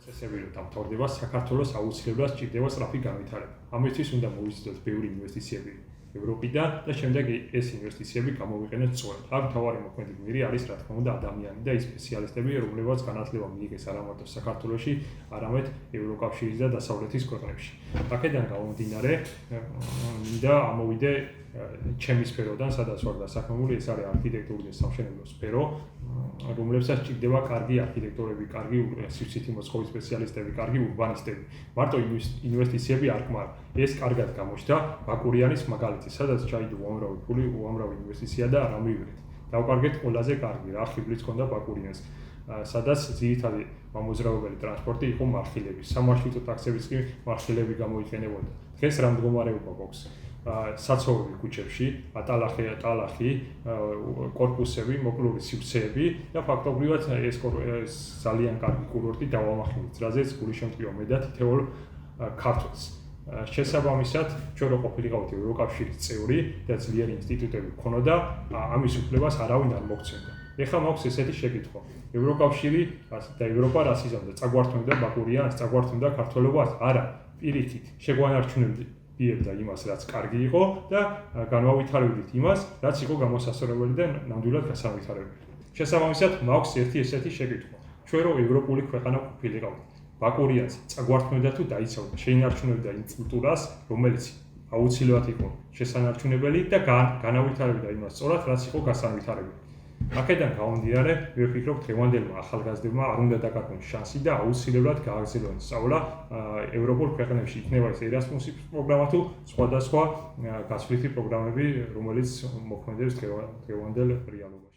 წესები რომ დამთავრდება, საქართველოს აუცილებლად სჭირდება სწრაფი განვითარება. ამისთვის უნდა მოვიზიდოთ ბევრი ინვესტიციები ევროპიდან და შემდეგ ეს ინვესტიციები გამოვიყენოთ სწორად. აქ მთავარი მოქმედი გმირი არის რა თქმა უნდა ადამიანი და ის სპეციალისტები, რომლებიც განათლება მიიღეს არა მარტო საქართველოში, არამედ ევროკავშირის და დასავლეთის ქვეყნებში. აქედან გამომდინარე, მინდა ამოვიდე ჩემი სფეროდან, სადაც ვარ დასაქმებული, ეს არის არქიტექტურული და სამშენებლო სფერო, რომლებსაც სჭირდება კარგი არქიტექტორები, კარგი სივრცითი მოწყობის სპეციალისტები, კარგი ურბანისტები. მარტო ინვესტიციები არ გმარ. ეს კარგად გამოჩნდა ბაკურიანის მაგალითი, სადაც ჩაიდო უამრავი ფული, უამრავი ინვესტიცია და არ ამივიღეთ. დავკარგეთ ყველაზე კარგი რა ხიბლიც ჰქონდა ბაკურიანს, სადაც ძირითადი მამოძრავებელი ტრანსპორტი იყო მარხილები. სამარშრუტო ტაქსებიც კი მარხილები გამოიყენებოდა. დღეს რა მდგომარეობა გვაქვს? საცხოვრებელი ქუჩებში, ტალახი, კორპუსები, მოკლული სივრცეები და ფაქტობრივად ეს ძალიან კარგი კურორტი დავამახვილეთ, რაზეც გული შემტკივა მე და თითოეულ ქართველს. შესაბამისად, ჩვენ რო ყოფილიყავით ევროკავშირის წევრი და ძლიერი ინსტიტუტები ქონოდა, ამის უფლებას არავინ არ მოგცემდა. ეხლა მაქვს ესეთი შეკითხვა. ევროკავშირი და ევროპა რას იზამდა? წაგვართმევდა ბაკურიანს, წაგვართმევდა ქართველობას? არა, პირიქით, შეგვანარჩუნებდა იმას, რაც კარგი იყო და განვავითარებდით იმას, რაც იყო გამოსასწორებელი და ნამდვილად გასავითარებელი. შესაბამისად, მაქვს ერთი ესეთი შეკითხვა. ჩვენ რო ევროპული ქვეყანა ყოფილიყავით, ბაკურიანს წაგვართმევდა თუ დაიცავდა, შეინარჩუნებდა იმ კულტურას, რომელიც აუცილებლად იყო შესანარჩუნებელი და განავითარებდა იმას სწორად, რაც იყო გასავითარებელი. აქედან გამომდინარე, მე ვფიქრობ, დღევანდელმა ახალგაზრდებმა არ უნდა დაკარგონ შანსი და აუცილებლად გააგრძელონ სწავლა ევროპულ ქვეყნებში. იქნება ეს ერასმუსის პროგრამა თუ სხვადასხვა გასვლითი პროგრამები, რომელიც მოქმედებს დღევანდელ რეალობაში.